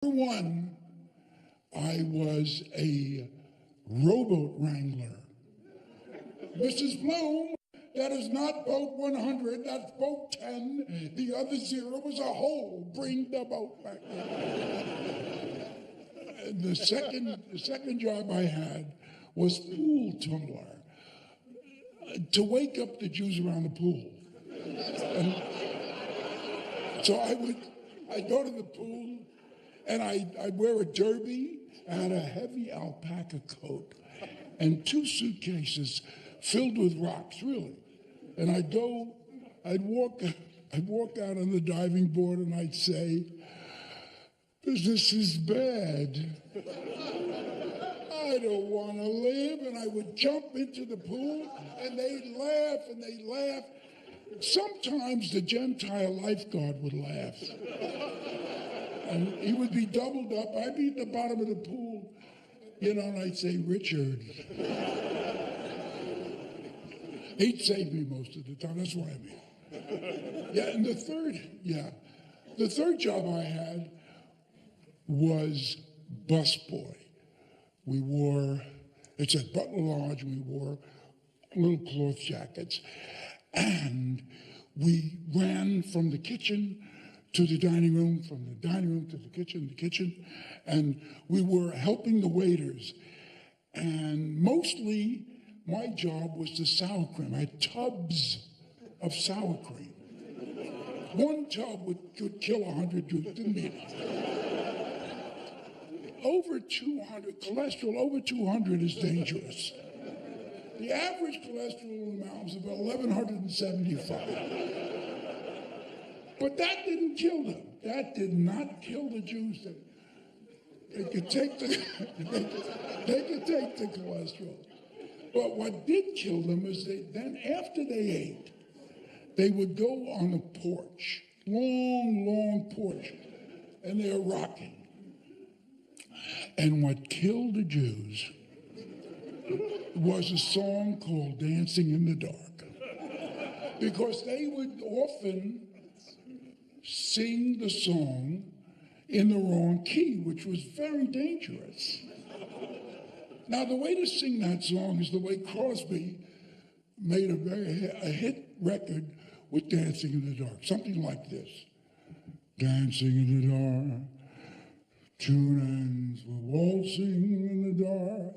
One, I was a rowboat wrangler. Mrs. Bloom, that is not boat 100, that's boat 10. The other 0 was a hole. Bring the boat back. The second job I had was pool tumbler, to wake up the Jews around the pool. And so I'd go to the pool, and I'd wear a derby. I had a heavy alpaca coat and 2 suitcases filled with rocks, really. And I'd walk out on the diving board, and I'd say, "Business is bad. I don't want to live." And I would jump into the pool, and they'd laugh, and they'd laugh. Sometimes the Gentile lifeguard would laugh. And he would be doubled up. I'd be at the bottom of the pool, and I'd say, "Richard." He'd save me most of the time. That's why I'm here. Yeah, and the third job I had was busboy. It's at Butler Lodge, we wore little cloth jackets. And we ran from the kitchen to the dining room, from the dining room to the kitchen, and we were helping the waiters. And mostly, my job was the sour cream. I had tubs of sour cream. One tub could kill 100 Jews, didn't mean it. Over 200, cholesterol over 200 is dangerous. The average cholesterol amount is about 1,175. But that didn't kill them. That did not kill the Jews. They could take the cholesterol. But what did kill them is then after they ate, they would go on a porch, long porch, and they're rocking. And what killed the Jews was a song called "Dancing in the Dark." Because they would often sing the song in the wrong key, which was very dangerous. Now, the way to sing that song is the way Crosby made a hit record with "Dancing in the Dark," something like this. Dancing in the dark, two hands were waltzing in the dark,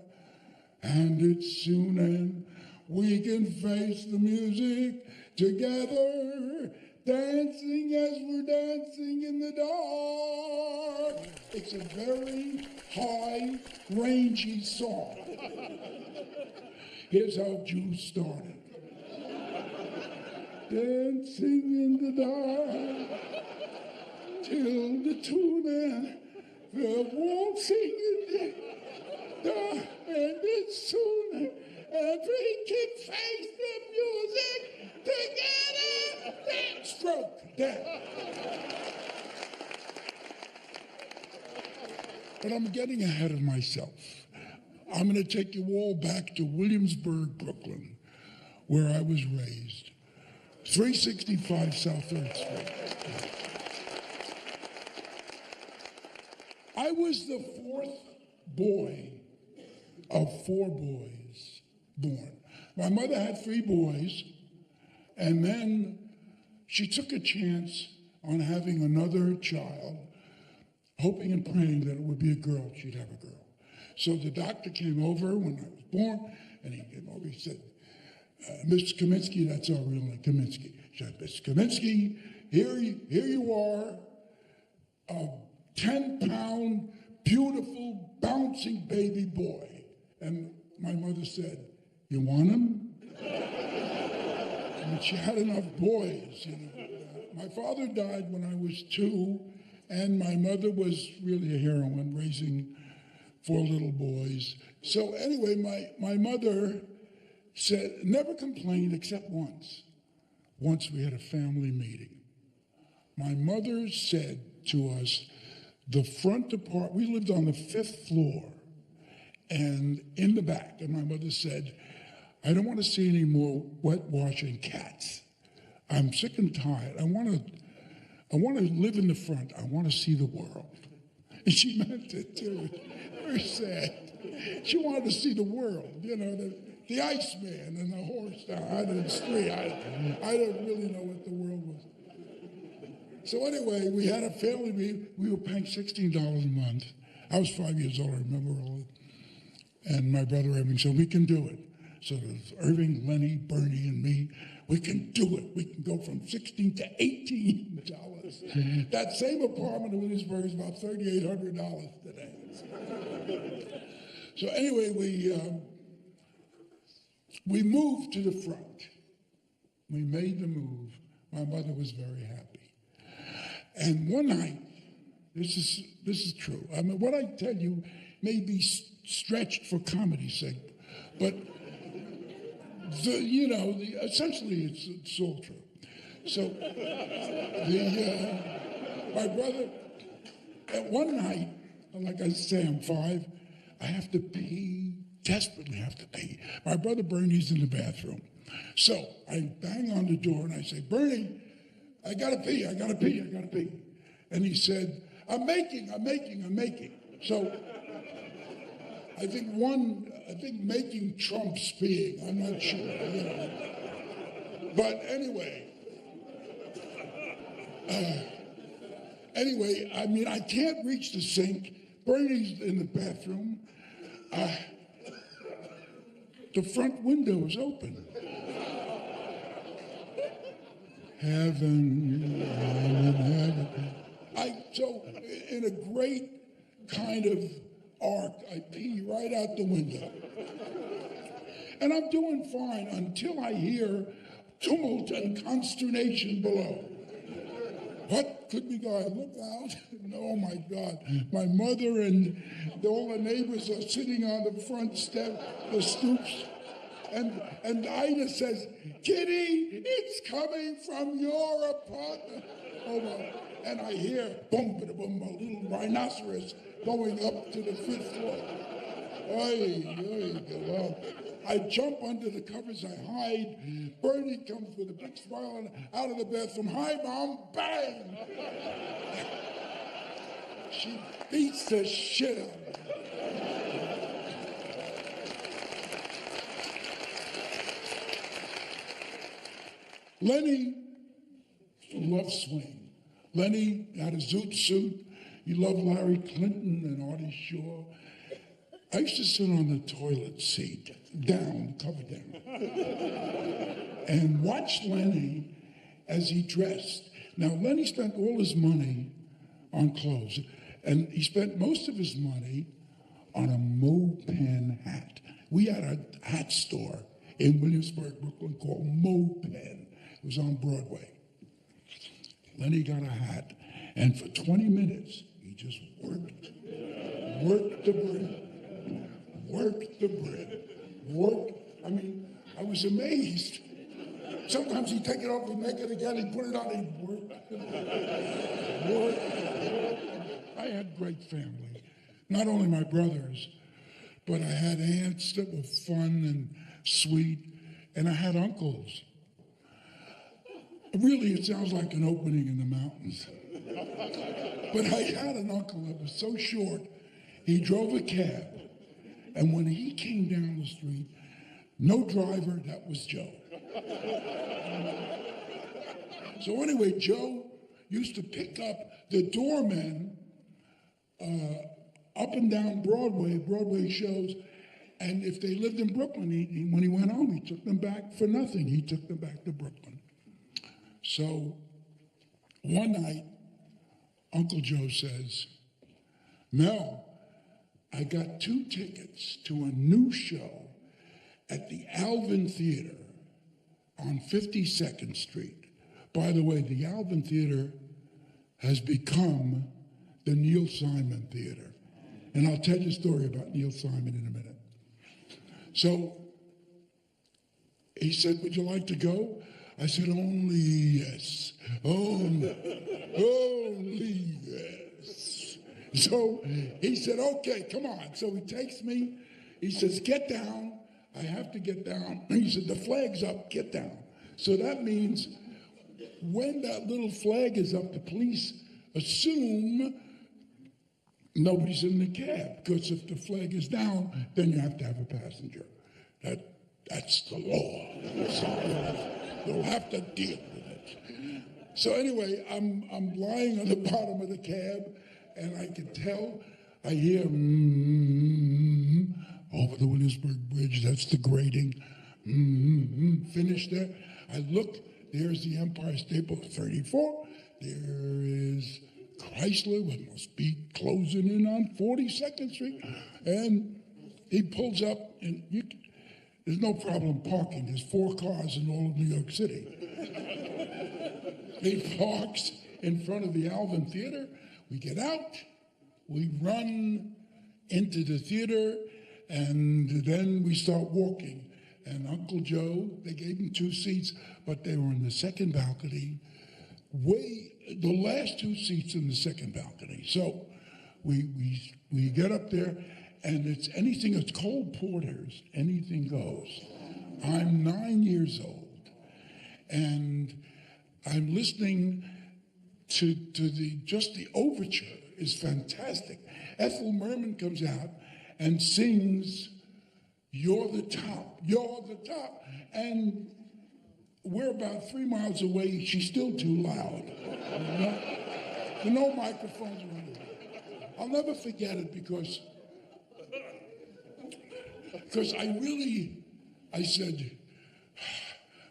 and it's soon end. We can face the music together, dancing as we're dancing in the dark. It's a very high, rangy song. Here's how Jews started. Dancing in the dark, till the tune end. We're waltzing in the dark, and it's soon end. And we can face the music together. Dance, stroke, dance. But I'm getting ahead of myself. I'm going to take you all back to Williamsburg, Brooklyn, where I was raised. 365 South 3rd Street. I was the 4th boy of 4 boys born. My mother had 3 boys, and then she took a chance on having another child, hoping and praying that it would be a girl, she'd have a girl. So the doctor came over when I was born, and he came over, he said, "Mr. Kaminsky," that's our real name, Kaminsky. He said, "Mr. Kaminsky, here you are, a 10-pound, beautiful, bouncing baby boy." And my mother said, "You want him?" And she had enough boys. My father died when I was 2, and my mother was really a heroine, raising 4 little boys. So anyway, my mother said, never complained except once. Once we had a family meeting. My mother said to us, the front apartment, we lived on the 5th floor, and in the back, and my mother said, "I don't want to see any more wet washing cats. I'm sick and tired. I want to live in the front. I want to see the world." And she meant it, too. Very sad. She wanted to see the world, you know, the Iceman and the horse down out in the street. I didn't really know what the world was. So anyway, we had a family meeting. We were paying $16 a month. I was 5 years old, I remember all of it. And my brother Irving said, we can do it. So it was Irving, Lenny, Bernie, and me. We can do it. We can go from $16 to $18. That same apartment in Williamsburg is about $3,800 today. So anyway, we moved to the front. We made the move. My mother was very happy. And one night, this is true. I mean, what I tell you may be stretched for comedy's sake, but essentially it's all true. So my brother, at one night, like I say, I'm 5, I have to pee, desperately have to pee. My brother Bernie's in the bathroom. So I bang on the door and I say, Bernie, I gotta pee. And he said, I'm making. So I think making trumps peeing. I'm not sure, you know. But anyway, I mean, I can't reach the sink. Bernie's in the bathroom. The front window is open. Heaven. So in a great kind of arc, I pee right out the window. And I'm doing fine until I hear tumult and consternation below. What could be going? I look out, and oh my God, my mother and all the neighbors are sitting on the front step, the stoops. And Ida says, Kitty, it's coming from your apartment. Oh, well, and I hear boom, ba boom, a little rhinoceros going up to the 5th floor. Well, I jump under the covers, I hide. Bernie comes with a big smile out of the bathroom. Hi, Mom, bang! She beats the shit out of me. Lenny loved swing. Lenny had a zoot suit. He loved Larry Clinton and Artie Shaw. I used to sit on the toilet seat, cover down, and watch Lenny as he dressed. Now, Lenny spent all his money on clothes, and he spent most of his money on a Mopen hat. We had a hat store in Williamsburg, Brooklyn, called Mopen. It was on Broadway. Lenny got a hat, and for 20 minutes, he just worked the brim. I mean, I was amazed. Sometimes he'd take it off, he'd make it again, he'd put it on, he'd work. I had great family. Not only my brothers, but I had aunts that were fun and sweet, and I had uncles. Really, it sounds like an opening in the mountains. But I had an uncle that was so short, he drove a cab. And when he came down the street, no driver, that was Joe. So anyway, Joe used to pick up the doormen up and down Broadway shows. And if they lived in Brooklyn, when he went home, he took them back for nothing. He took them back to Brooklyn. So one night, Uncle Joe says, Mel, I got 2 tickets to a new show at the Alvin Theater on 52nd Street. By the way, the Alvin Theater has become the Neil Simon Theater. And I'll tell you a story about Neil Simon in a minute. So he said, would you like to go? I said, only yes. Only yes. So he said, okay, come on. So he takes me. He says, get down. I have to get down. He said, the flag's up, get down. So that means when that little flag is up, the police assume nobody's in the cab, because if the flag is down, then you have to have a passenger. That's the law. So you'll have to deal with it. So anyway, I'm lying on the bottom of the cab, and I can tell, I hear over the Williamsburg Bridge. That's the grating. Finished there. I look. There's the Empire State Building, 34. There is Chrysler, which must be closing in on 42nd Street. And he pulls up, and there's no problem parking. There's 4 cars in all of New York City. He parks in front of the Alvin Theater. We get out. We run into the theater, and then we start walking. And Uncle Joe, they gave him 2 seats, but they were in the second balcony, the last 2 seats in the second balcony. So we get up there, and it's Cole Porter's, anything goes. I'm 9 years old, and I'm listening to the overture is fantastic. Ethel Merman comes out and sings "You're the Top, You're the Top," and we're about 3 miles away. She's still too loud. There are no microphones around her. I'll never forget it because I said,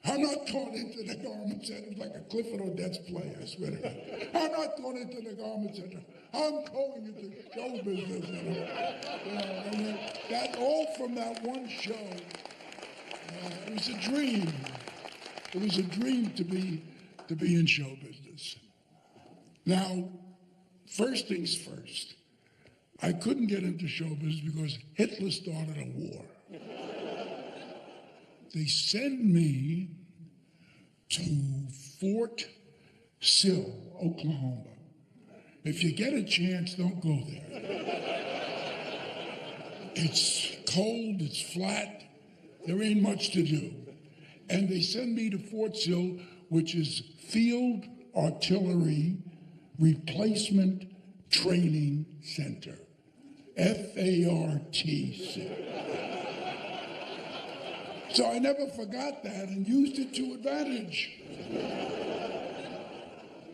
I'm not going into the garment center. It's like a Clifford Odets play, I swear to God. I'm not going into the garment center. I'm going into show business. And that all from that one show. It was a dream. It was a dream to be in show business. Now, first things first. I couldn't get into show business because Hitler started a war. They send me to Fort Sill, Oklahoma. If you get a chance, don't go there. It's cold, it's flat, there ain't much to do. And they send me to Fort Sill, which is Field Artillery Replacement Training Center, FARTC. So I never forgot that and used it to advantage.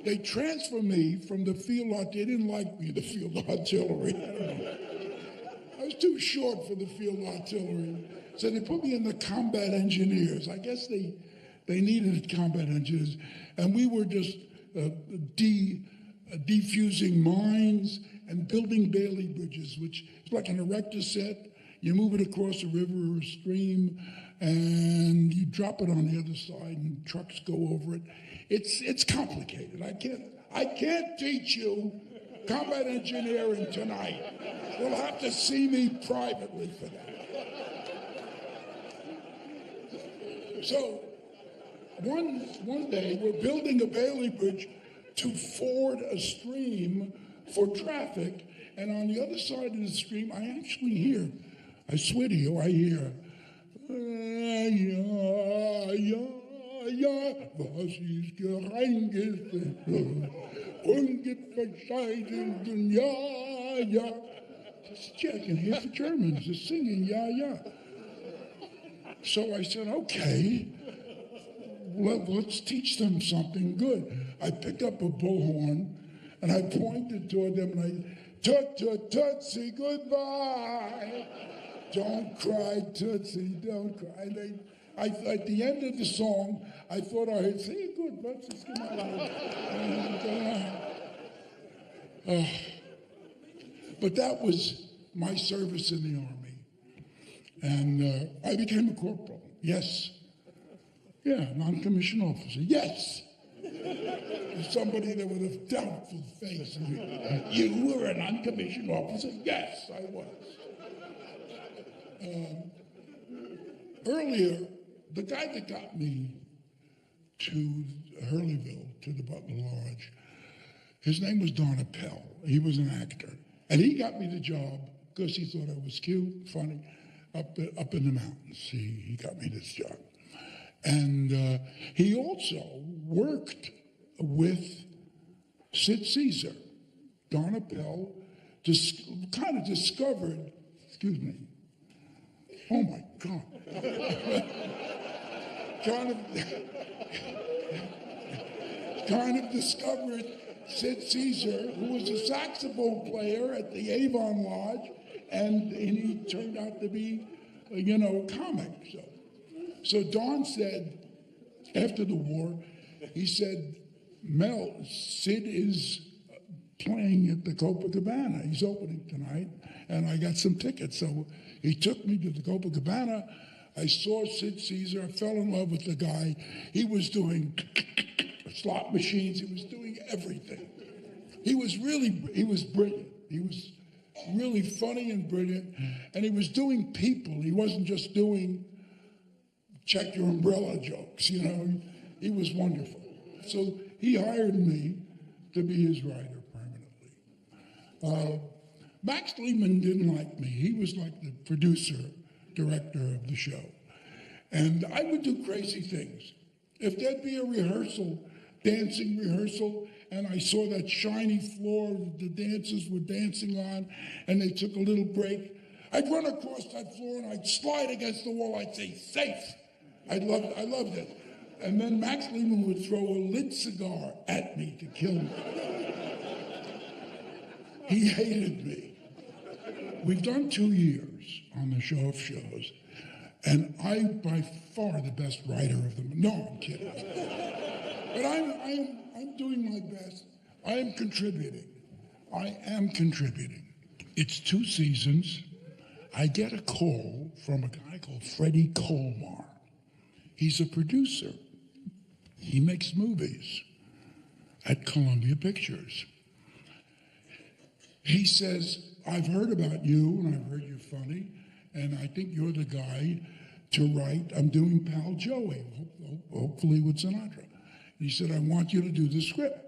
They transferred me from the field artillery. They didn't like me, the field artillery. I don't know. I was too short for the field artillery. So they put me in the combat engineers. I guess they needed combat engineers. And we were just defusing mines and building Bailey bridges, which is like an erector set. You move it across a river or a stream, and you drop it on the other side, and trucks go over it. It's complicated. I can't teach you combat engineering tonight. You'll have to see me privately for that. So one day we're building a Bailey bridge to ford a stream for traffic, and on the other side of the stream, I actually hear, I swear to you, I hear, was ist gereingesetzt, ungeverscheiden, ja. Gee, I can hear the Germans just singing, yeah. So I said, okay, let's teach them something good. I picked up a bullhorn, and I pointed toward them, and I, Tootsie, goodbye. Don't cry, Tootsie, don't cry. And at the end of the song, I thought I had said, good, let's just come out. But that was my service in the Army. And I became a corporal, yes. Yeah, non-commissioned officer, yes. Somebody there with a doubtful face. You were a non-commissioned officer? Yes, I was. Earlier, the guy that got me to Hurleyville, to the Butler Lodge, his name was Don Appel. He was an actor. And he got me the job because he thought I was cute, funny, up in the mountains. He got me this job. And he also worked with Sid Caesar. Don Appel kind of discovered, excuse me, oh my God, kind of discovered Sid Caesar, who was a saxophone player at the Avon Lodge, and he turned out to be, a comic. So Don said, after the war, he said, Mel, Sid is playing at the Copacabana. He's opening tonight, and I got some tickets. So he took me to the Copacabana. I saw Sid Caesar. I fell in love with the guy. He was doing slot machines. He was doing everything. He was brilliant. He was really funny and brilliant. And he was doing people. He wasn't just doing check your umbrella jokes, He was wonderful. So he hired me to be his writer permanently. Max Lehman didn't like me. He was like the producer, director of the show. And I would do crazy things. If there'd be a rehearsal, dancing rehearsal, and I saw that shiny floor the dancers were dancing on, and they took a little break, I'd run across that floor and I'd slide against the wall. I'd say, safe. I loved it. And then Max Lehman would throw a lit cigar at me to kill me. He hated me. We've done 2 years on the show of shows, and I'm by far the best writer of them. No, I'm kidding. But I'm doing my best. I am contributing. It's 2 seasons. I get a call from a guy called Freddie Colmar. He's a producer. He makes movies at Columbia Pictures. He says, I've heard about you, and I've heard you're funny, and I think you're the guy to write. I'm doing Pal Joey, hopefully with Sinatra. He said, I want you to do the script,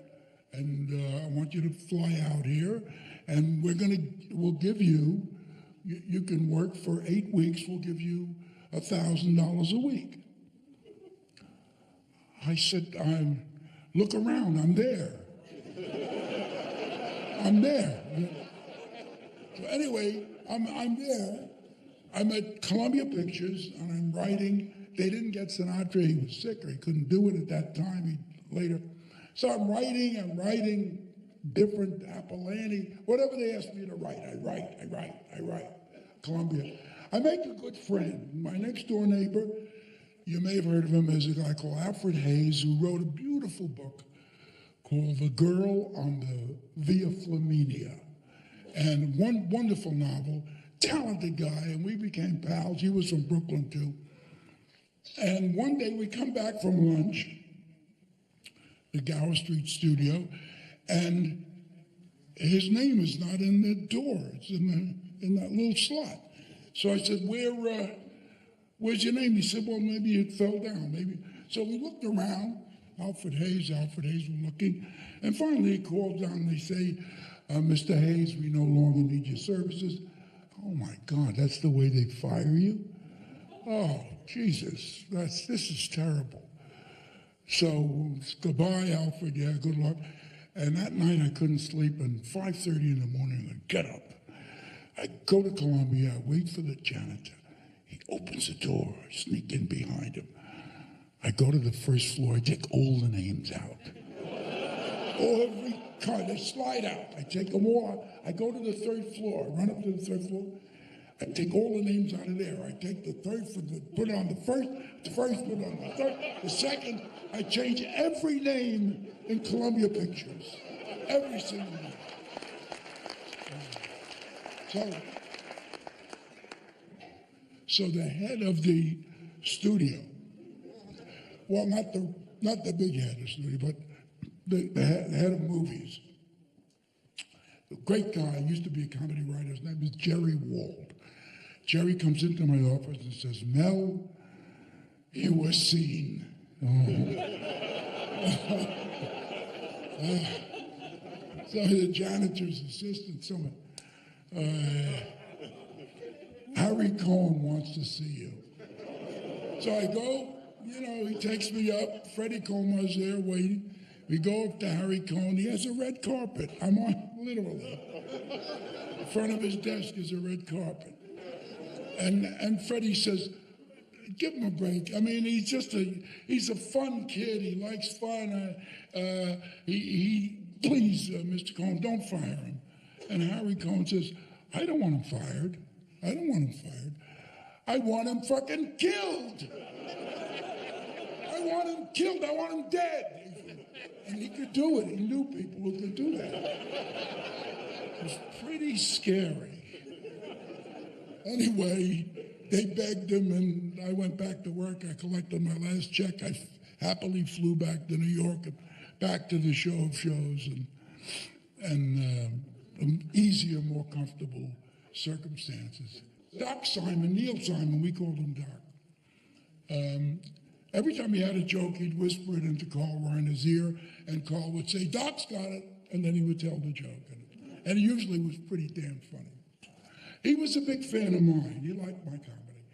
and I want you to fly out here, and we'll give you, you can work for 8 weeks, we'll give you $1,000 a week. I said, look around, I'm there. So anyway, I'm there. I'm at Columbia Pictures, and I'm writing. They didn't get Sinatra. He was sick, or he couldn't do it at that time. Later. So I'm writing different Apollani, whatever they asked me to write. I write. Columbia. I make a good friend. My next door neighbor, you may have heard of him, is a guy called Alfred Hayes, who wrote a beautiful book called The Girl on the Via Flaminia. And one wonderful novel, talented guy, and we became pals. He was from Brooklyn, too. And one day we come back from lunch, the Gower Street studio, and his name is not in the door. It's in that little slot. So I said, where's your name? He said, well, maybe it fell down. Maybe. So we looked around. Alfred Hayes were looking. And finally he called down and they say, Mr. Hayes, we no longer need your services. Oh my God, that's the way they fire you? Oh, Jesus, this is terrible. So goodbye, Alfred, yeah, good luck. And that night I couldn't sleep, and 5:30 in the morning I get up. I go to Columbia, I wait for the janitor. He opens the door, I sneak in behind him. I go to the first floor, I take all the names out. Every card, they slide out. I take them all out. I go to the third floor, I run up to the third floor. I take all the names out of there. I take the third, put it on the first, put it on the third, the second. I change every name in Columbia Pictures. Every single name. So the head of the studio, well, not the big head of the studio, but the head of movies, a great guy, used to be a comedy writer. His name is Jerry Wald. Jerry comes into my office and says, Mel, you were seen. So the janitor's assistant, someone, Harry Cohn wants to see you. So I go, he takes me up. Freddie Comar's there waiting. We go up to Harry Cohn. He has a red carpet. I'm on, literally. front of his desk is a red carpet. And Freddie says, give him a break. I mean, he's a fun kid. He likes fun. Please, Mr. Cohen, don't fire him. And Harry Cohen says, I don't want him fired. I don't want him fired. I want him fucking killed. I want him killed. I want him dead. And he could do it. He knew people who could do that. It was pretty scary. Anyway, they begged him, and I went back to work. I collected my last check. I happily flew back to New York and back to the show of shows and easier, more comfortable circumstances. Doc Simon, Neil Simon, we called him Doc. Every time he had a joke, he'd whisper it into Carl Reiner's ear, and Carl would say, Doc's got it, and then he would tell the joke. And it usually was pretty damn funny. He was a big fan of mine. He liked my comedy.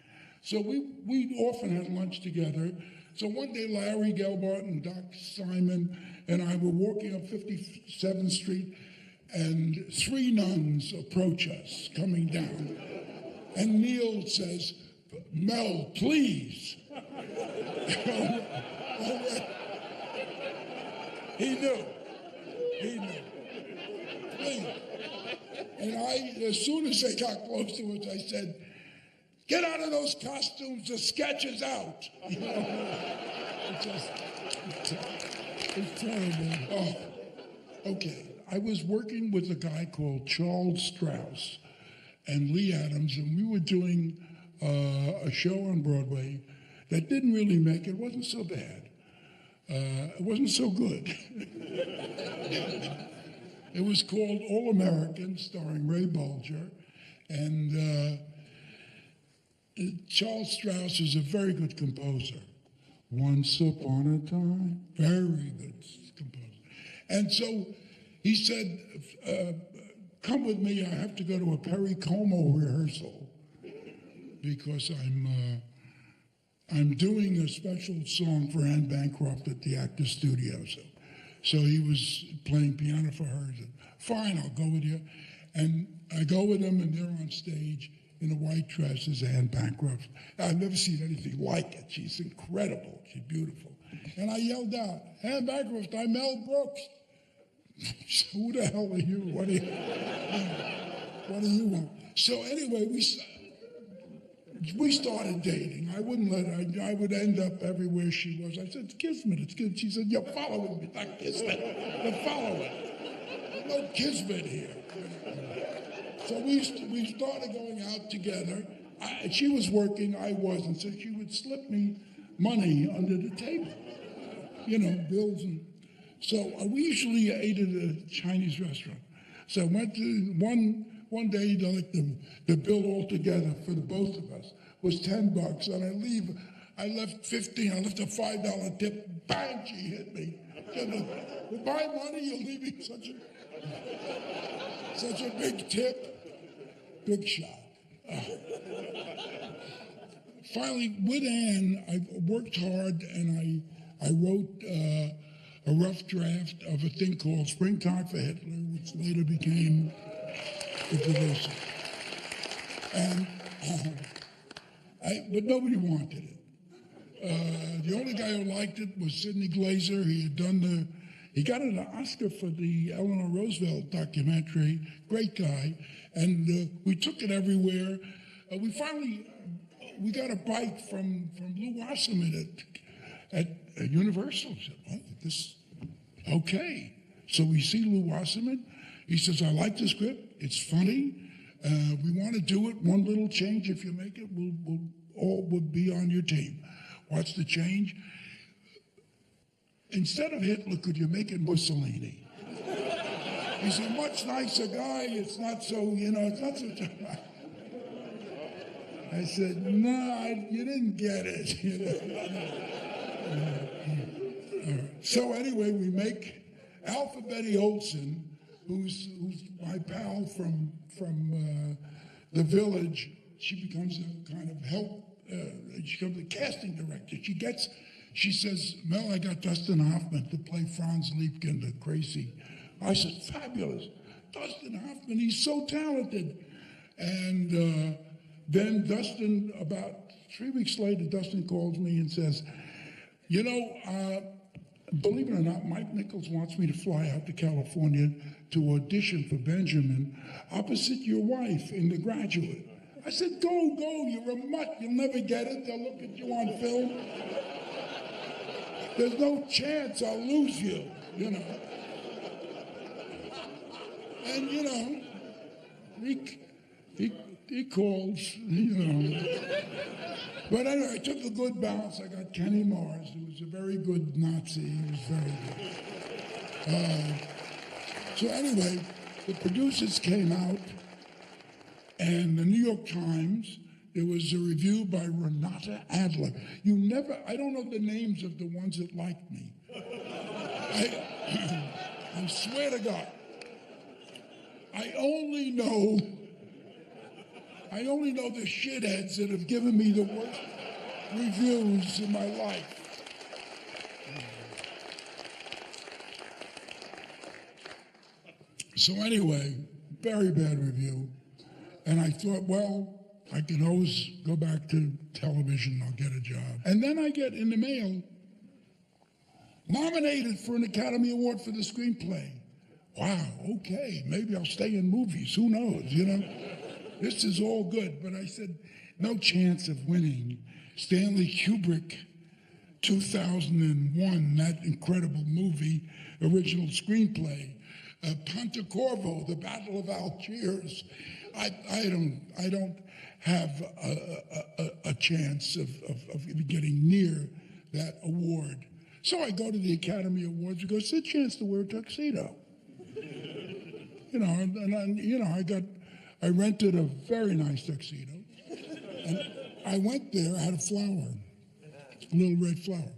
So we often had lunch together. So one day, Larry Gelbart and Doc Simon and I were walking up 57th Street, and 3 nuns approach us coming down. And Neil says, Mel, please. He knew. Please. And as soon as they got close to us, I said, get out of those costumes, the sketch is out. You know? It's terrible. Oh, okay. I was working with a guy called Charles Strauss and Lee Adams, and we were doing a show on Broadway that didn't really make it. It wasn't so bad. It wasn't so good. It was called All American, starring Ray Bolger. And Charles Strauss is a very good composer. Once upon a time, very good composer. And so he said, come with me, I have to go to a Perry Como rehearsal because I'm doing a special song for Anne Bancroft at the Actors Studio. So he was playing piano for her. He said, fine, I'll go with you. And I go with him, and they're on stage in a white dress as Anne Bancroft. I've never seen anything like it. She's incredible. She's beautiful. And I yelled out, Anne Bancroft, I'm Mel Brooks. So who the hell are you? What do you want? So anyway, we started dating. I wouldn't let her. I would end up everywhere she was. I said, Kismet, it's good. She said, you're following me. Not Kismet. You're following. No Kismet here. So we started going out together. She was working, I wasn't. So she would slip me money under the table. You know, bills and... So we usually ate at a Chinese restaurant. So I went to one day, like the bill altogether for the both of us was $10, and I left 15. I left a $5 tip. Bang! She hit me. With my money, you're leaving such a big tip. Big shot. Finally, with Anne, I worked hard, and I wrote a rough draft of a thing called Springtime for Hitler, which later became the producer. And but nobody wanted it. The only guy who liked it was Sidney Glaser. He got an Oscar for the Eleanor Roosevelt documentary. Great guy, and we took it everywhere. We got a bite from Lou Wasserman at Universal. We said, oh, okay. So we see Lou Wasserman. He says, I like the script. It's funny. We want to do it. One little change. If you make it, we'll be on your team. What's the change? Instead of Hitler, could you make it Mussolini? He's a much nicer guy. It's not so, it's not so... I said, no, you didn't get it. So anyway, we make Alpha Betty Olsen, who's my pal from the Village. She becomes a kind of help. She becomes a casting director. She says, Mel, I got Dustin Hoffman to play Franz Liebken, the crazy. I said, fabulous. Dustin Hoffman, he's so talented. And then Dustin, about 3 weeks later, Dustin calls me and says, you know, believe it or not, Mike Nichols wants me to fly out to California to audition for Benjamin opposite your wife in The Graduate. I said, go, you're a mutt, you'll never get it, they'll look at you on film. There's no chance I'll lose you, you know. And, you know, he calls, you know. But anyway, I took a good bounce. I got Kenny Mars, who was a very good Nazi. He was very good. So anyway, the producers came out, and the New York Times, there was a review by Renata Adler. I don't know the names of the ones that liked me. I swear to God, I only know the shitheads that have given me the worst reviews in my life. So anyway, very bad review. And I thought, well, I can always go back to television, I'll get a job. And then I get in the mail, nominated for an Academy Award for the screenplay. Wow, okay, maybe I'll stay in movies, who knows, you know? This is all good, but I said, no chance of winning. Stanley Kubrick, 2001, that incredible movie, original screenplay. Pontecorvo, The Battle of Algiers. I don't have a chance of getting near that award. So I go to the Academy Awards and go, it's a chance to wear a tuxedo. You know, and I rented a very nice tuxedo. And I went there, I had a flower, a little red flower.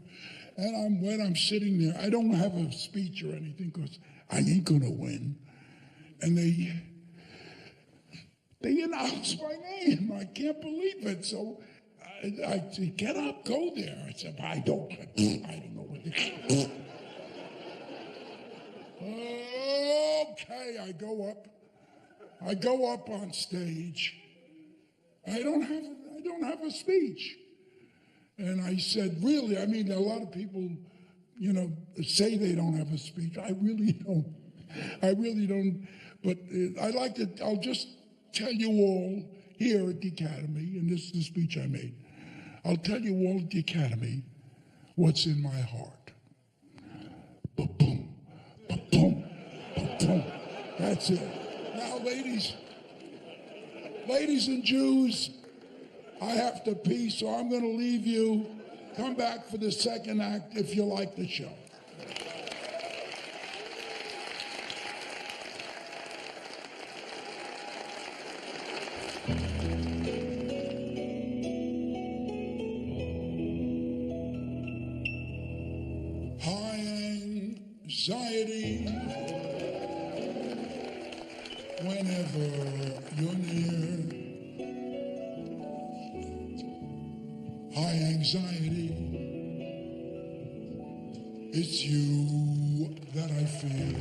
And when I'm sitting there, I don't have a speech or anything because I ain't gonna win. And they announced my name. I can't believe it. So I said, get up, go there. I said, I don't know what this is. Okay, I go up on stage. I don't have a speech. And I said, really, I mean, a lot of people, you know, say they don't have a speech. I really don't. But I'll just tell you all here at the Academy, and this is the speech I made. I'll tell you all at the Academy what's in my heart. Ba-boom, ba-boom, ba-boom. That's it. Now, ladies and Jews, I have to pee, so I'm going to leave you. Come back for the second act if you like the show. High anxiety whenever you're near. High anxiety, it's you that I fear.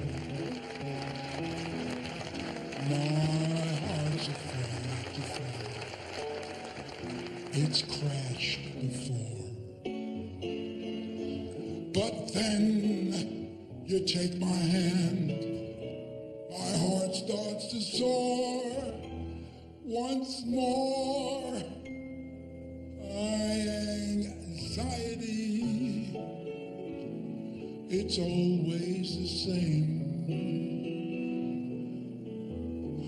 My heart's afraid to fall. It's crashed before. But then you take my hand, my heart starts to soar once more. Anxiety, it's always the same.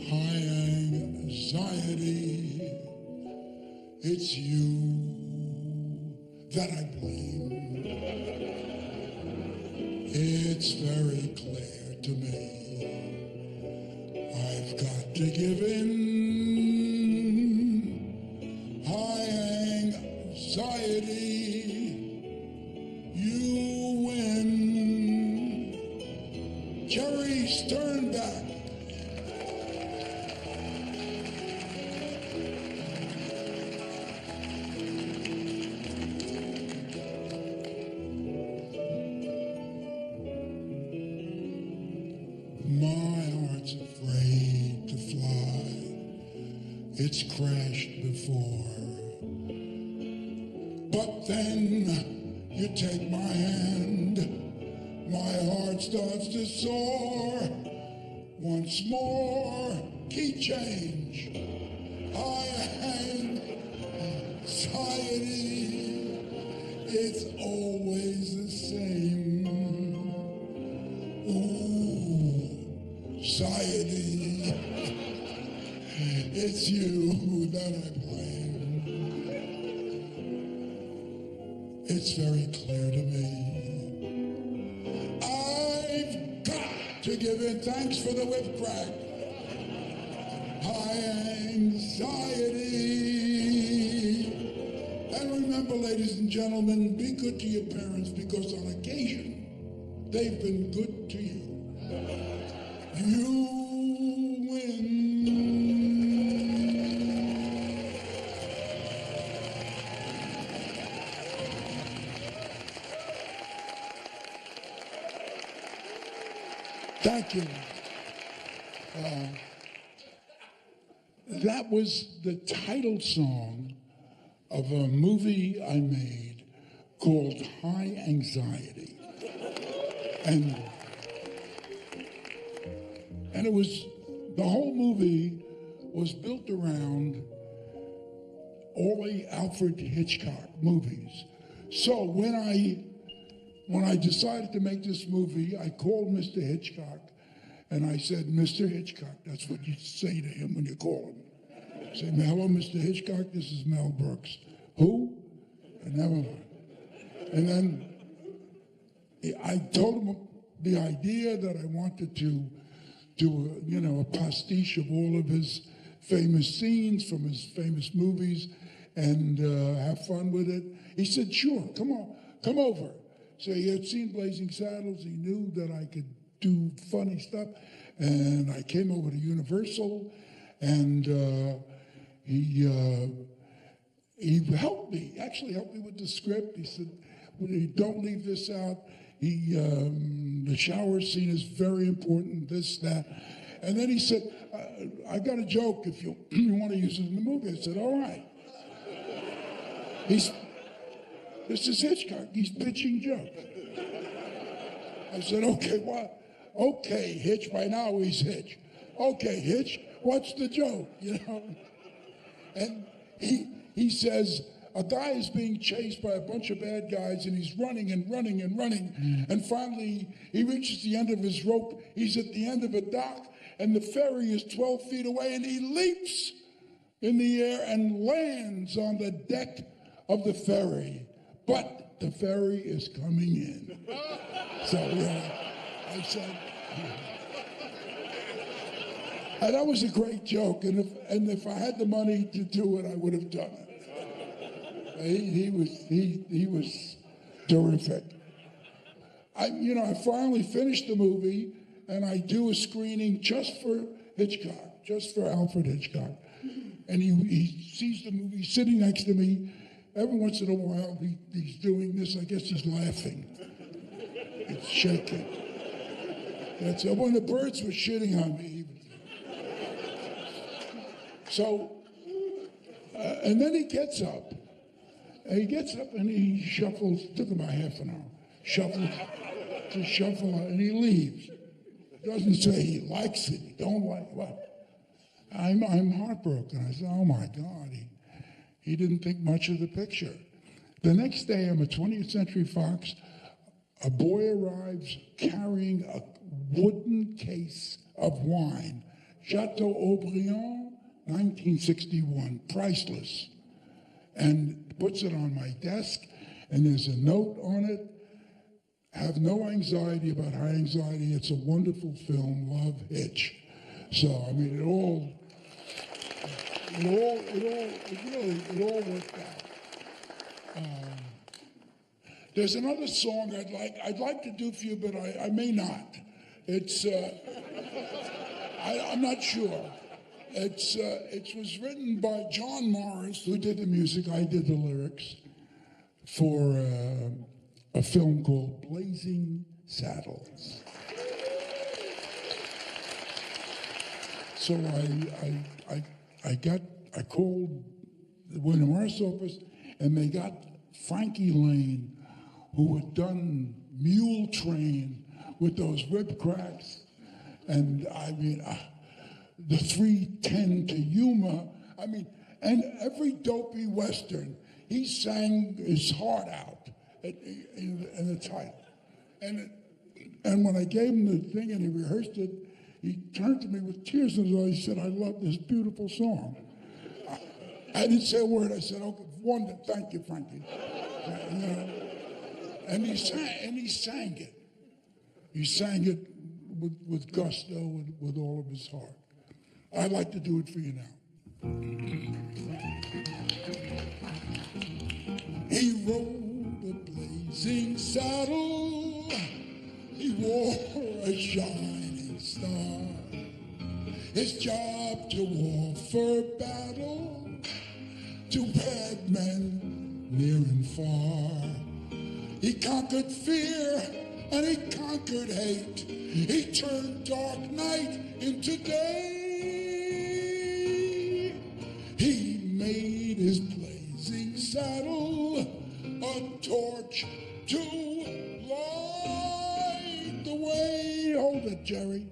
High anxiety, it's you that I blame. It's very clear to me, I've got to give in. Anxiety, you win. Jerry Sternbach. My heart's afraid. it's crashed before. But then you take my hand, my heart starts to soar. Once more, key change. High anxiety, it's always the same. Ooh, anxiety, it's you that I blame. It's very clear to me. I've got to give it thanks for the whip crack. High anxiety. And remember, ladies and gentlemen, be good to your parents because on occasion, they've been good to you. You win. Thank you. That was the title song of a movie I made called High Anxiety. And it was, the whole movie was built around all the Alfred Hitchcock movies. So when I decided to make this movie, I called Mr. Hitchcock and I said, Mr. Hitchcock, that's what you say to him when you call him. Say, hello, Mr. Hitchcock, this is Mel Brooks. Who? And never mind. And then I told him the idea that I wanted to do a pastiche of all of his famous scenes from his famous movies and have fun with it. He said, sure, come on, come over. So he had seen Blazing Saddles. He knew that I could do funny stuff. And I came over to Universal, and he helped me, actually helped me with the script. He said, don't leave this out. The shower scene is very important, this, that. And then he said, I got a joke if you want to use it in the movie. I said, all right. This is Hitchcock. He's pitching jokes. I said, okay, what? Okay, Hitch. By now he's Hitch. Okay, Hitch, what's the joke? And he says, a guy is being chased by a bunch of bad guys, and he's running and running and running. And finally, he reaches the end of his rope. He's at the end of a dock, and the ferry is 12 feet away, and he leaps in the air and lands on the deck of the ferry. But the ferry is coming in. So, I said, and that was a great joke. And if I had the money to do it, I would have done it. He was terrific. I finally finished the movie, and I do a screening just for Hitchcock, just for Alfred Hitchcock. And he sees the movie sitting next to me. Every once in a while, he's doing this. I guess he's laughing. It's shaking. That's when the birds were shitting on me. So, and then he gets up. And he shuffles. It took about half an hour. Shuffles, and he leaves. Doesn't say he likes it. He don't like it. Well, I'm heartbroken. I said, oh my God. He didn't think much of the picture. The next day, I'm at 20th Century Fox. A boy arrives carrying a wooden case of wine. Chateau Aubryon, 1961, priceless. And puts it on my desk, and there's a note on it. Have no anxiety about high anxiety. It's a wonderful film. Love, Hitch. So, I mean, it all worked out. There's another song I'd like to do for you, but I may not. It's I'm not sure. It was written by John Morris, who did the music. I did the lyrics for a film called Blazing Saddles. So I got I called the William Morris office, and they got Frankie Lane, who had done Mule Train with those rib cracks, and I mean, the 3:10 to Yuma. I mean, and every dopey Western, he sang his heart out in the title. And when I gave him the thing and he rehearsed it, he turned to me with tears in his eyes. He said, "I love this beautiful song." I didn't say a word. I said, "Okay, wonderful, thank you, Frankie." And he sang it. He sang it with gusto, with all of his heart. I'd like to do it for you now. He rode a blazing saddle. He wore a shining star. His job to war for battle, to peg men near and far. He conquered fear and he conquered hate. He turned dark night into day. He made his blazing saddle a torch to light the way. Hold it, Jerry.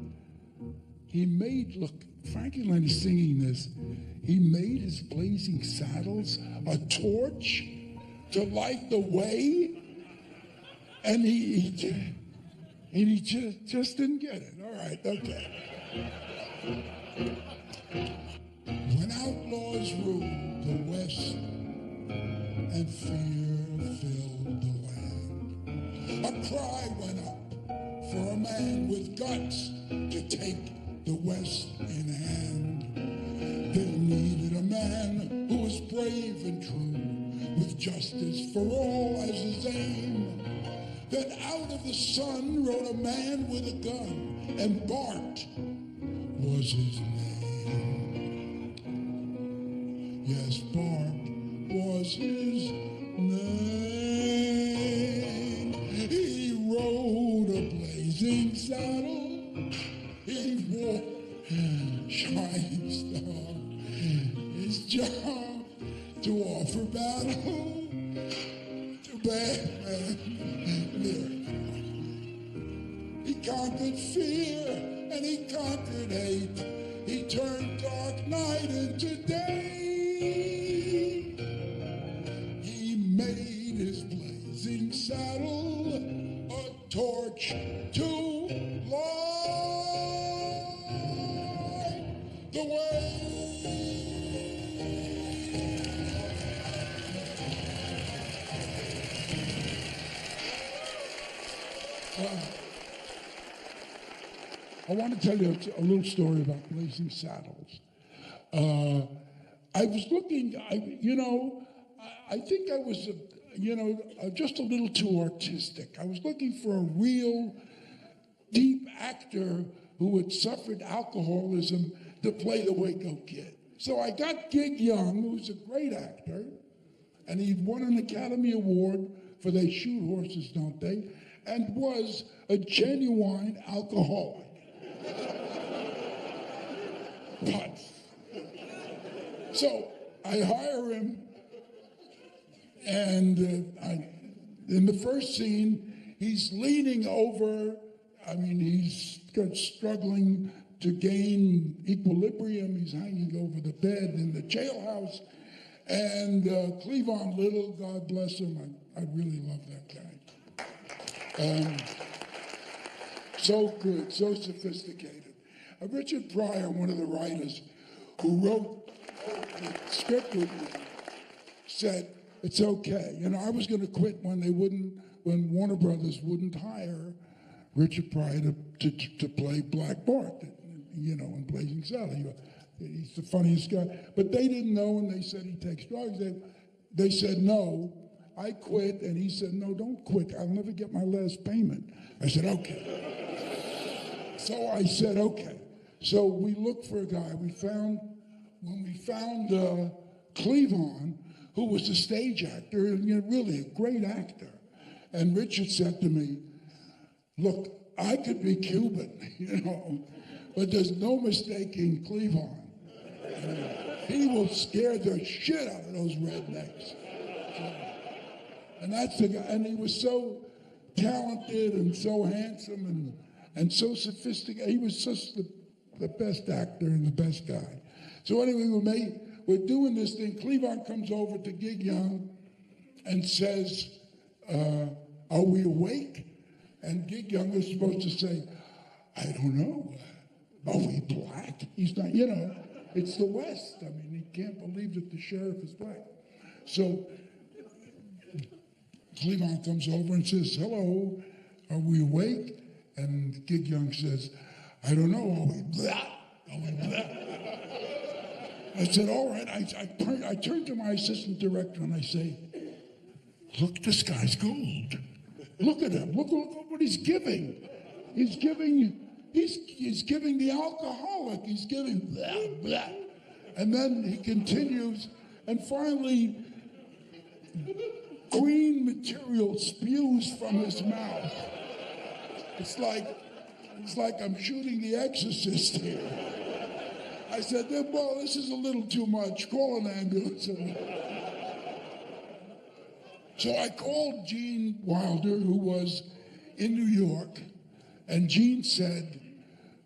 He made, look, Frankie Lane is singing this. He made his blazing saddles a torch to light the way. And he just didn't get it. All right, okay. When outlaws ruled the West and fear filled the land, a cry went up for a man with guts to take the West in hand. They needed a man who was brave and true, with justice for all as his aim. Then out of the sun rode a man with a gun, and Bart was his name. Yes, Bart was his name. He rode a blazing saddle. He wore a shining star. His job to offer battle to bad men. He conquered fear and he conquered hate. He turned dark night into day. He made his blazing saddle a torch to light the way. I want to tell you a little story about Blazing Saddles. I was looking, I think I was, just a little too artistic. I was looking for a real deep actor who had suffered alcoholism to play the Waco Kid. So I got Gig Young, who's a great actor, and he won an Academy Award for They Shoot Horses, Don't They? And was a genuine alcoholic. But, so I hire him, and in the first scene, he's leaning over. I mean, he's struggling to gain equilibrium. He's hanging over the bed in the jailhouse. And Cleavon Little, God bless him, I really love that guy. So good, so sophisticated. Richard Pryor, one of the writers who wrote the script with me, said, it's okay. I was going to quit when when Warner Brothers wouldn't hire Richard Pryor to play Black Bart, in Blazing Saddles. He's the funniest guy. But they didn't know, and they said he takes drugs. They said no. I quit, and he said, no, don't quit. I'll never get my last payment. I said, okay. So I said, okay. So we looked for a guy. When we found Cleavon, who was a stage actor, and really a great actor. And Richard said to me, look, I could be Cuban, but there's no mistaking Cleavon. He will scare the shit out of those rednecks. And that's the guy, and he was so talented and so handsome and so sophisticated. He was just the best actor and the best guy. So anyway, we're doing this thing. Cleavon comes over to Gig Young and says, are we awake? And Gig Young is supposed to say, I don't know. Are we black? He's not, it's the West. I mean, he can't believe that the sheriff is black. So Cleavon comes over and says, hello, are we awake? And Gig Young says, I don't know, are we black? Are we black? I said, all right. I turned to my assistant director and I say, look, this guy's gold. Look at him. Look what he's giving. He's giving the alcoholic. He's giving blah, blah. And then he continues, and finally, green material spews from his mouth. It's like I'm shooting The Exorcist here. I said, well, this is a little too much. Call an ambulance. So I called Gene Wilder, who was in New York, and Gene said,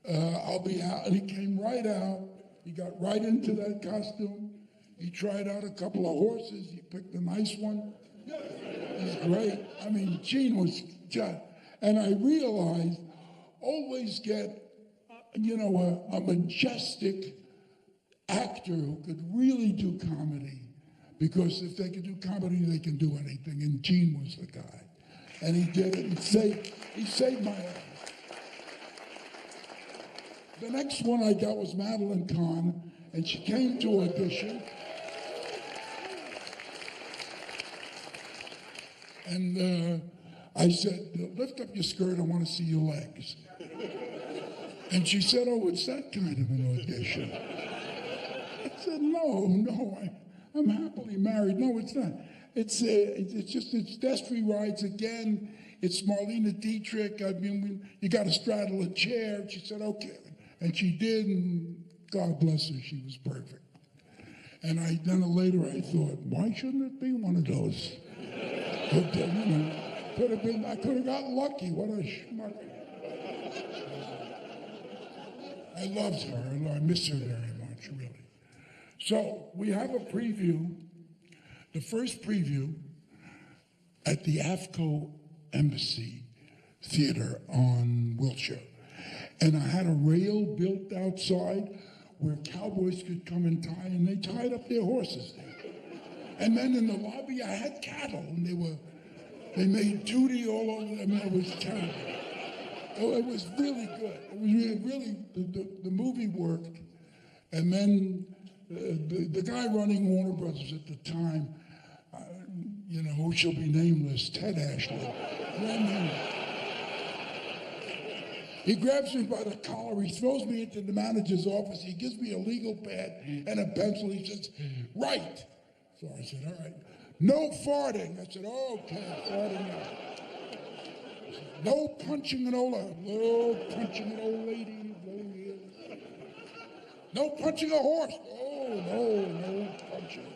I'll be out. And he came right out. He got right into that costume. He tried out a couple of horses. He picked a nice one. He's great. I mean, Gene was just, and I realized, always get, a majestic actor who could really do comedy. Because if they could do comedy, they can do anything. And Gene was the guy. And he did it. He saved my ass. The next one I got was Madeline Kahn, and she came to audition. And I said, lift up your skirt, I want to see your legs. And she said, oh, it's that kind of an audition. I said, no, I'm happily married. No, it's not. It's Destry Rides Again. It's Marlene Dietrich. I mean, you got to straddle a chair. She said, okay. And she did, and God bless her, she was perfect. And then later I thought, why shouldn't it be one of those? But, I could have gotten lucky. What a schmuck. I loved her. I miss her very much, really. So we have a preview, the first preview at the AFCO Embassy Theater on Wilshire. And I had a rail built outside where cowboys could come and tie, and they tied up their horses there. And then in the lobby, I had cattle, and they made duty all over them. It was terrible. Oh, it was really good. It was really the movie worked. And then the guy running Warner Brothers at the time, who shall be nameless, Ted Ashley, he grabs me by the collar, he throws me into the manager's office, he gives me a legal pad and a pencil, he says, write. So I said, all right. No farting. I said, okay, farting out. No punching an old lady. No punching a horse. No punching.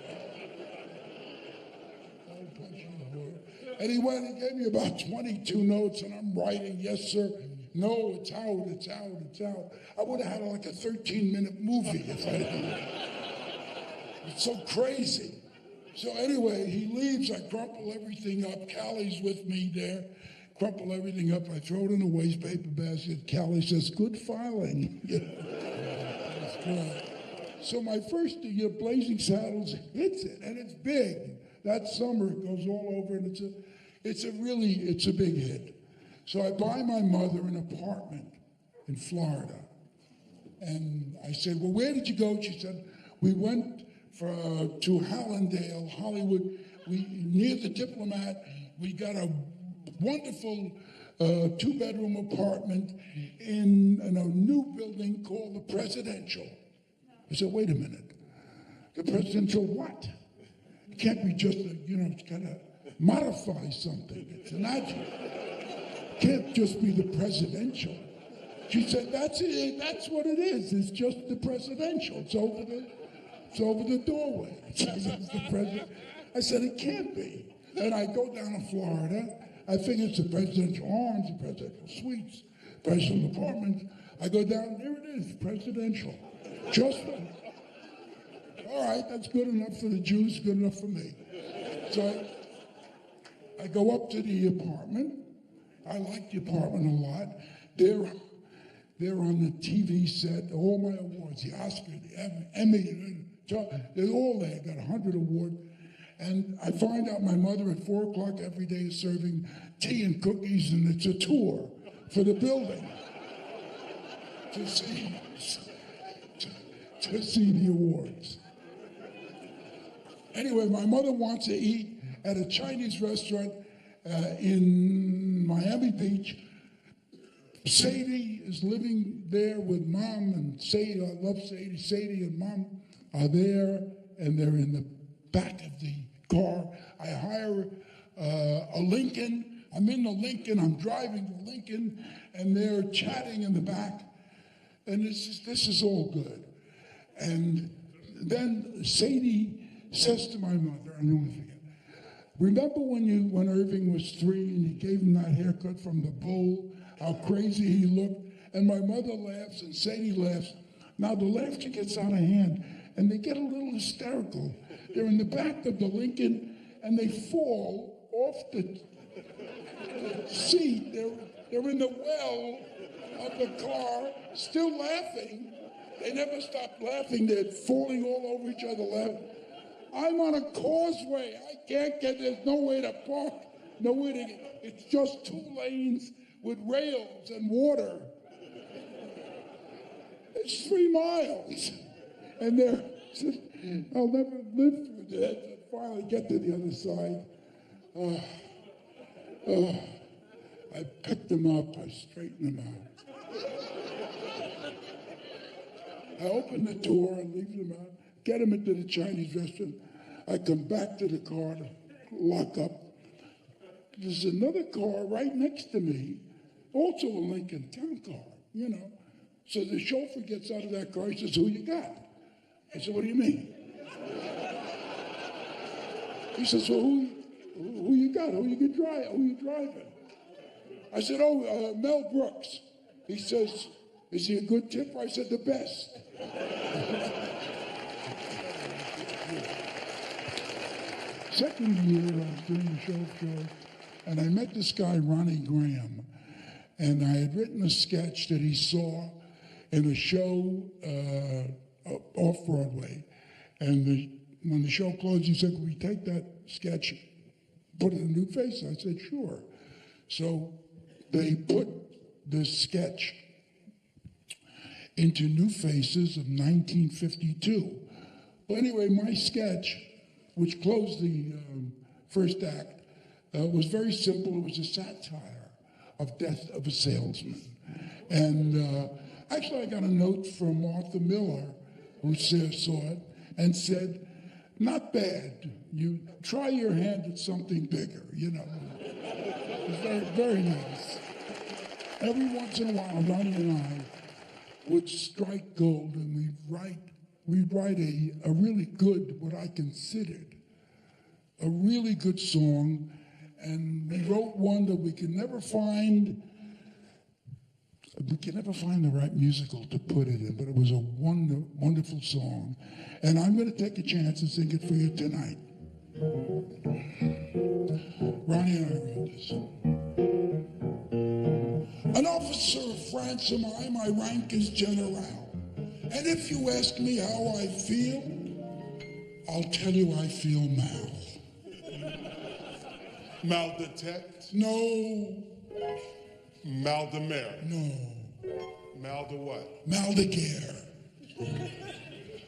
No punching a horse. And he went and gave me about 22 notes, and I'm writing, yes, sir. No, it's out. I would have had like a 13-minute movie if I didn't. It's so crazy. So anyway, he leaves. I crumple everything up. Callie's with me there. Crumple everything up. I throw it in a waste paper basket. Callie says, good filing. That's good. So my first Blazing Saddles hits it, and it's big. That summer it goes all over, and it's a big hit. So I buy my mother an apartment in Florida. And I said, well, where did you go? She said, we went to Hallandale, Hollywood. Near the Diplomat, we got a wonderful 2-bedroom apartment in a new building called the Presidential. I said, wait a minute. The Presidential what? It can't be just it's got to modify something. It's an adjective. It can't just be the Presidential. She said, that's it. That's what it is. It's just the Presidential. It's over there. It's over the doorway. It says it's the president. I said, it can't be. And I go down to Florida. I figure it's the presidential arms, the presidential suites, presidential apartments. I go down, there it is, presidential. Just all right, that's good enough for the Jews, good enough for me. So I go up to the apartment. I like the apartment a lot. They're on the TV set, all my awards, the Oscar, the Emmy, they're all there, got 100 awards. And I find out my mother at 4 o'clock every day is serving tea and cookies, and it's a tour for the building to see the awards. Anyway, my mother wants to eat at a Chinese restaurant in Miami Beach. Sadie is living there with Mom, and Sadie, I love Sadie. Sadie and Mom are there, and they're in the back of the car. I hire a Lincoln. I'm in the Lincoln. I'm driving the Lincoln, and they're chatting in the back. And this is all good. And then Sadie says to my mother, I don't forget, remember when Irving was 3 and you gave him that haircut from the Bull, how crazy he looked? And my mother laughs and Sadie laughs. Now the laughter gets out of hand and they get a little hysterical. They're in the back of the Lincoln and they fall off the seat. They're in the well of the car, still laughing. They never stop laughing. They're falling all over each other laughing. I'm on a causeway. I can't get, there's no way to park, nowhere to get. It's just 2 lanes with rails and water. It's 3 miles. And I'll never live through that. Finally get to the other side. I picked them up, I straightened them out. I open the door and leave them out, get them into the Chinese restaurant. I come back to the car to lock up. There's another car right next to me, also a Lincoln Town car, you know. So the chauffeur gets out of that car, he says, who you got? I said, what do you mean? He says, well, who you got? Who you driving? I said, Mel Brooks. He says, is he a good tipper? I said, the best. Second year, I was doing the show, and I met this guy, Ronnie Graham, and I had written a sketch that he saw in a show off-Broadway. And when the show closed, he said, can we take that sketch, put it in a new face? I said, sure. So they put this sketch into New Faces of 1952. Well, anyway, my sketch, which closed the first act, was very simple. It was a satire of death of a salesman. And actually, I got a note from Martha Miller, who saw it, and said, not bad. You try your hand at something bigger, you know. It was very, very nice. Every once in a while, Ronnie and I would strike gold, and we'd write a really good, what I considered, a really good song, and we wrote one that we could never find the right musical to put it in, but it was a wonderful song. And I'm going to take a chance and sing it for you tonight. Ronnie and I wrote this. An officer of France am I, my rank is general. And if you ask me how I feel, I'll tell you I feel mal. Mal de tête? No. Mal de mer? No. Mal de what? Mal de guerre.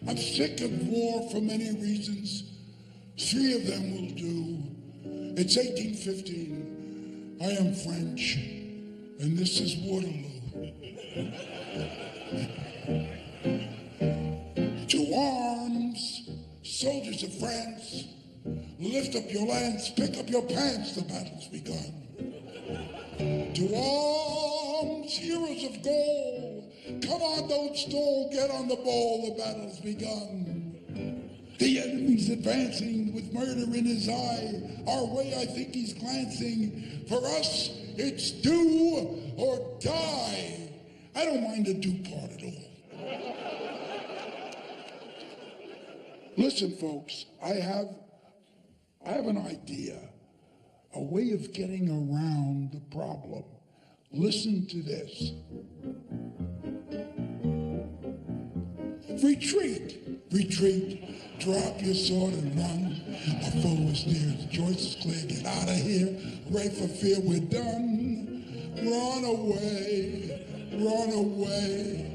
I'm sick of war for many reasons. 3 of them will do. It's 1815. I am French, and this is Waterloo. To arms, soldiers of France. Lift up your lance, pick up your pants, the battle's begun. To arms, heroes of gold. Come on, don't stall, get on the ball, the battle's begun. The enemy's advancing with murder in his eye. Our way, I think he's glancing. For us, it's do or die. I don't mind the do part at all. Listen, folks, I have an idea, a way of getting around the problem. Listen to this. Retreat, retreat, drop your sword and run. Our foe is near, the choice is clear, get out of here. Right for fear, we're done. Run away, run away.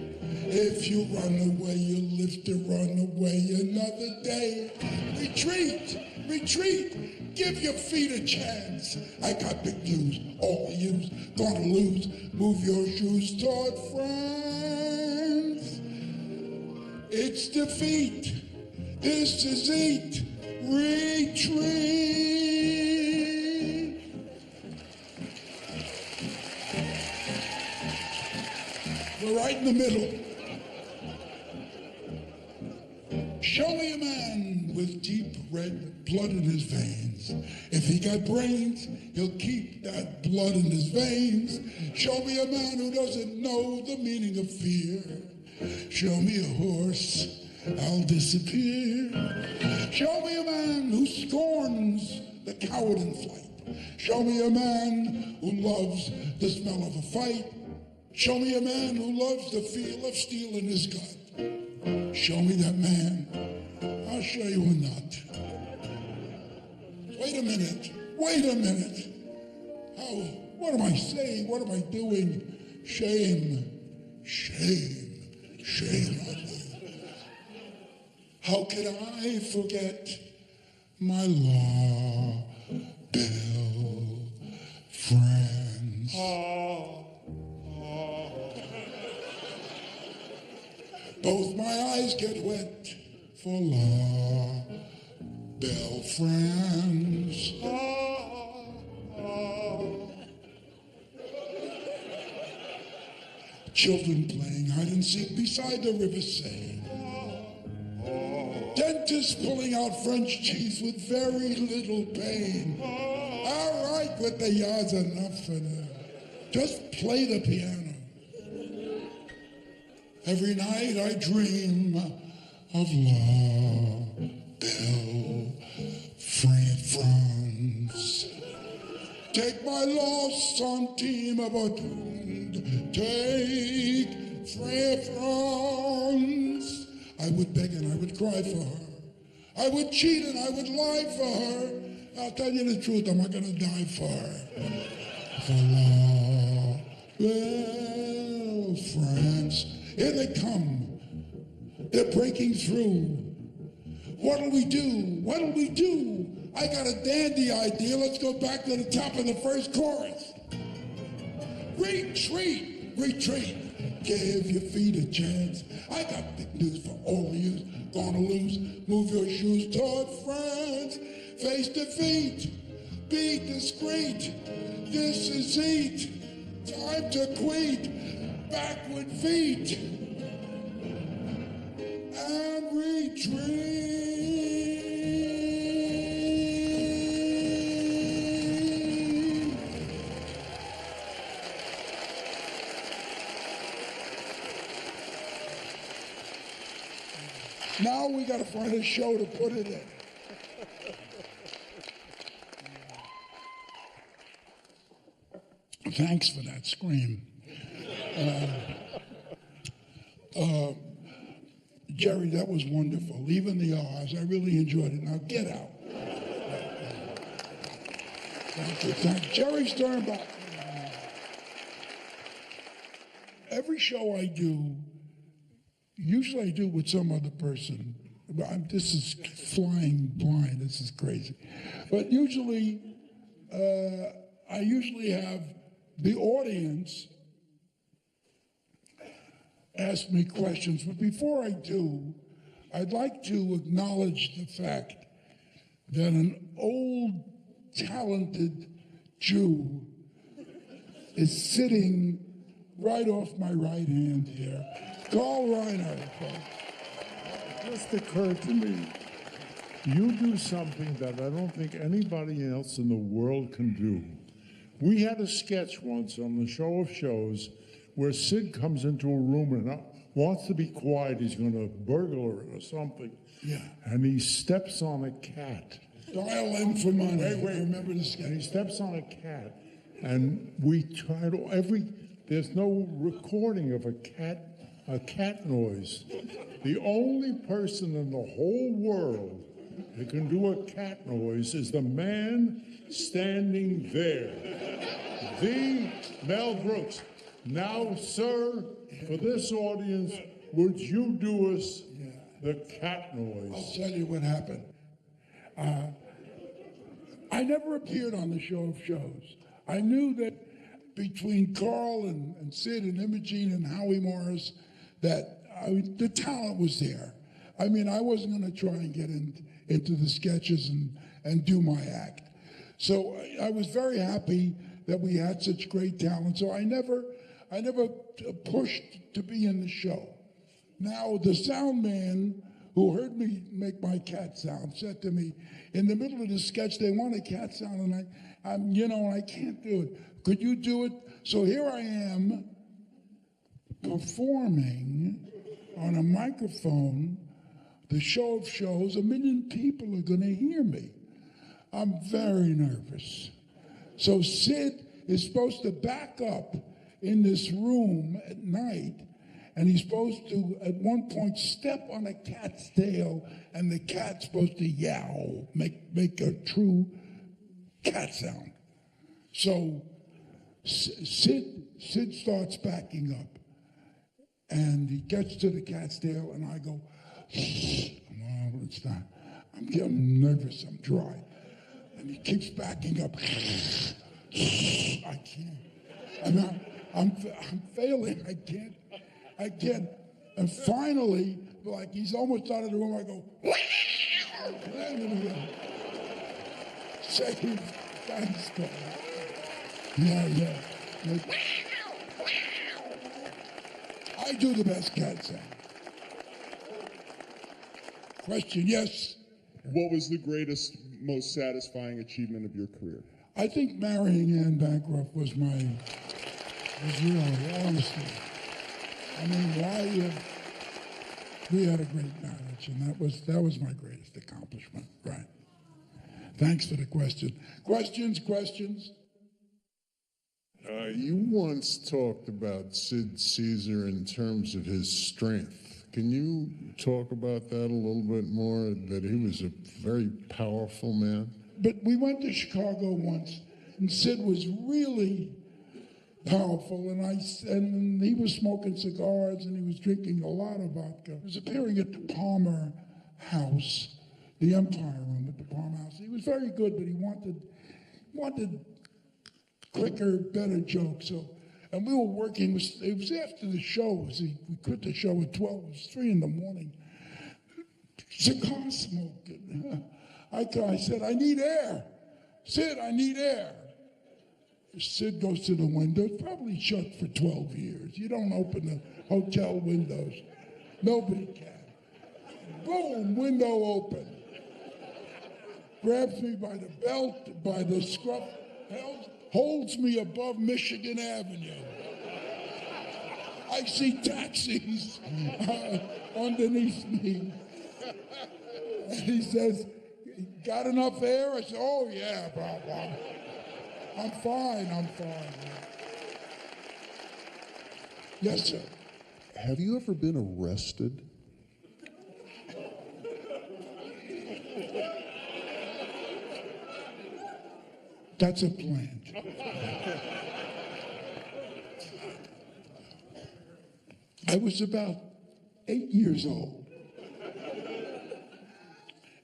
If you run away, you live to run away another day. Retreat, retreat, give your feet a chance. I got big news, all of you's gonna lose. Move your shoes toward France. It's defeat, this is it, retreat. We're right in the middle. Show me a man with deep red blood in his veins. If he got brains, he'll keep that blood in his veins. Show me a man who doesn't know the meaning of fear. Show me a horse, I'll disappear. Show me a man who scorns the coward in flight. Show me a man who loves the smell of a fight. Show me a man who loves the feel of steel in his gut. Show me that man, I'll show you a nut. Wait a minute, wait a minute. What am I saying? What am I doing? Shame, shame, shame on me. How could I forget my law bill friends? Both my eyes get wet for law bell friends. Children playing hide and seek beside the river Seine. Dentists pulling out French teeth with very little pain. All right, with the yards, enough for now. Just play the piano. Every night I dream of law bell France. Take my lost centime about take France. I would beg and I would cry for her. I would cheat and I would lie for her. I'll tell you the truth, I'm not gonna die for her. For law bell France. Here they come. They're breaking through. What'll we do? What'll we do? I got a dandy idea. Let's go back to the top of the first chorus. Retreat, retreat. Give your feet a chance. I got big news for all of you. Gonna lose. Move your shoes toward France. Face defeat. Be discreet. This is it. Time to quit. Backward feet and retreat. Now we got to find a show to put it in. Thanks for that scream. Jerry, that was wonderful. Even the R's, I really enjoyed it. Now get out. Thank you. Jerry Sternbach. Every show I do, usually I do with some other person. This is flying blind. This is crazy. But usually, I usually have the audience ask me questions. But before I do, I'd like to acknowledge the fact that an old, talented Jew is sitting right off my right hand here. Carl Reiner, folks. Just occurred to me. You do something that I don't think anybody else in the world can do. We had a sketch once on the Show of Shows where Sid comes into a room and wants to be quiet. He's going to burglar or something. Yeah. And he steps on a cat. Dial in for money. Wait. I remember this guy. And he steps on a cat. And we tried there's no recording of a cat noise. The only person in the whole world who can do a cat noise is the man standing there. The Mel Brooks. Now, sir, for this audience, would you do us the cat noise? I'll tell you what happened. I never appeared on the Show of Shows. I knew that between Carl and Sid and Imogene and Howie Morris, that the talent was there. I mean, I wasn't going to try and get into the sketches and do my act. So I was very happy that we had such great talent. So I never pushed to be in the show. Now, the sound man who heard me make my cat sound said to me, in the middle of the sketch, they want a cat sound, and I can't do it. Could you do it? So here I am performing on a microphone, the Show of Shows. 1 million people are going to hear me. I'm very nervous. So Sid is supposed to back up in this room at night, and he's supposed to, at one point, step on a cat's tail, and the cat's supposed to yowl, make a true cat sound. So Sid starts backing up, and he gets to the cat's tail, and I go, well, it's not. I'm getting nervous. I'm dry. And he keeps backing up. I can't. I'm failing. I can't. And finally, like he's almost out of the room, I go, say, thanks, God. Yeah. Like, I do the best cat sound. Question, yes? What was the greatest, most satisfying achievement of your career? I think marrying Anne Bancroft was real, honestly. I mean, we had a great marriage, and that was my greatest accomplishment, right? Thanks for the question. Questions? You once talked about Sid Caesar in terms of his strength. Can you talk about that a little bit more, that he was a very powerful man? But we went to Chicago once, and Sid was really powerful, and he was smoking cigars, and he was drinking a lot of vodka. He was appearing at the Palmer House, the Empire Room at the Palmer House. He was very good, but he wanted quicker, better jokes. And we were working, it was after the show. We quit the show at 12, it was 3 in the morning. Cigar smoking. I said, I need air. Sid, I need air. Sid goes to the window. It's probably shut for 12 years. You don't open the hotel windows. Nobody can. Boom, window open. Grabs me by the belt, by the scruff, holds me above Michigan Avenue. I see taxis underneath me. And he says, got enough air? I said, oh yeah, Bob. I'm fine. Yes, sir. Have you ever been arrested? That's a plant. I was about 8 years old.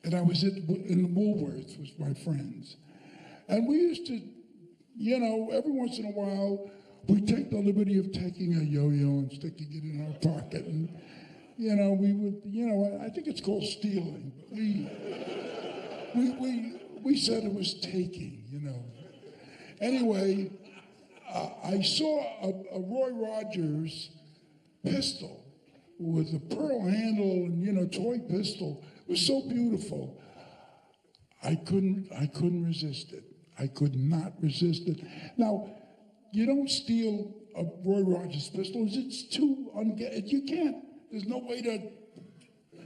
And I was in the Woolworths with my friends. And we used to, every once in a while, we'd take the liberty of taking a yo-yo and sticking it in our pocket. And, we would, I think it's called stealing. But we said it was taking, Anyway, I saw a Roy Rogers pistol with a pearl handle and, toy pistol. It was so beautiful. I couldn't resist it. I could not resist it. Now, you don't steal a Roy Rogers pistol. It's too you can't. There's no way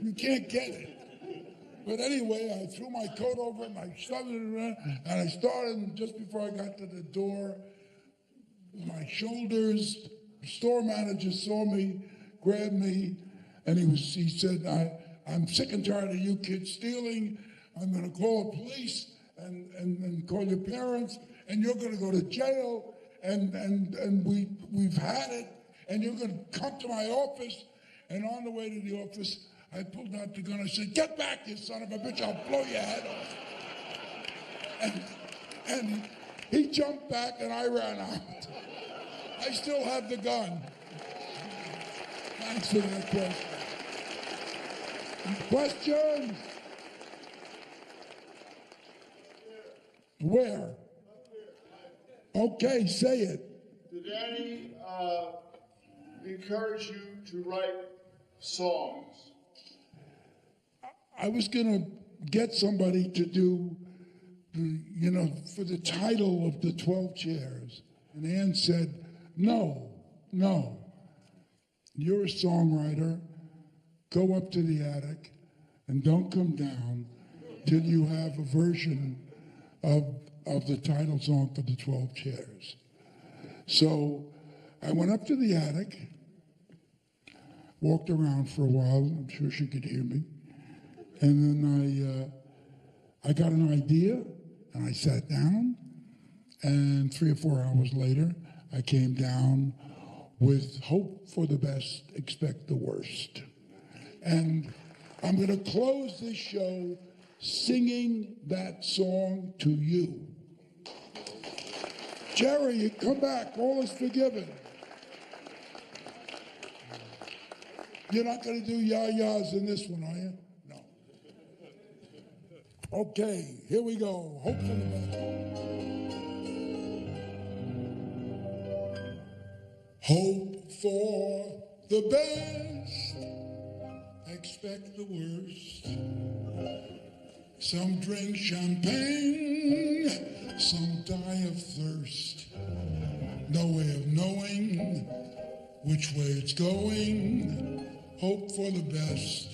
you can't get it. But anyway, I threw my coat over and I shoved it around, and I started, and just before I got to the door, my shoulders, the store manager saw me, grabbed me, and he said, I'm sick and tired of you kids stealing. I'm going to call the police and call your parents, and you're going to go to jail, and we've had it, and you're going to come to my office. And on the way to the office, I pulled out the gun. I said, get back, you son of a bitch, I'll blow your head off. And he jumped back, and I ran out. I still have the gun. Thanks for that question. Questions? Where? Okay, say it. Did Annie encourage you to write songs? I was going to get somebody to do, for the title of the 12 Chairs. And Ann said, no. You're a songwriter. Go up to the attic and don't come down till you have a version of the title song for the 12 Chairs. So I went up to the attic, walked around for a while. I'm sure she could hear me. And then I got an idea, and I sat down. And 3 or 4 hours later, I came down with hope for the best, expect the worst. And I'm going to close this show singing that song to you. Jerry, you come back. All is forgiven. You're not going to do yah-yahs in this one, are you? No. Okay, here we go. Hope for the best. Hope for the best, expect the worst. Some drink champagne, some die of thirst. No way of knowing which way it's going. Hope for the best,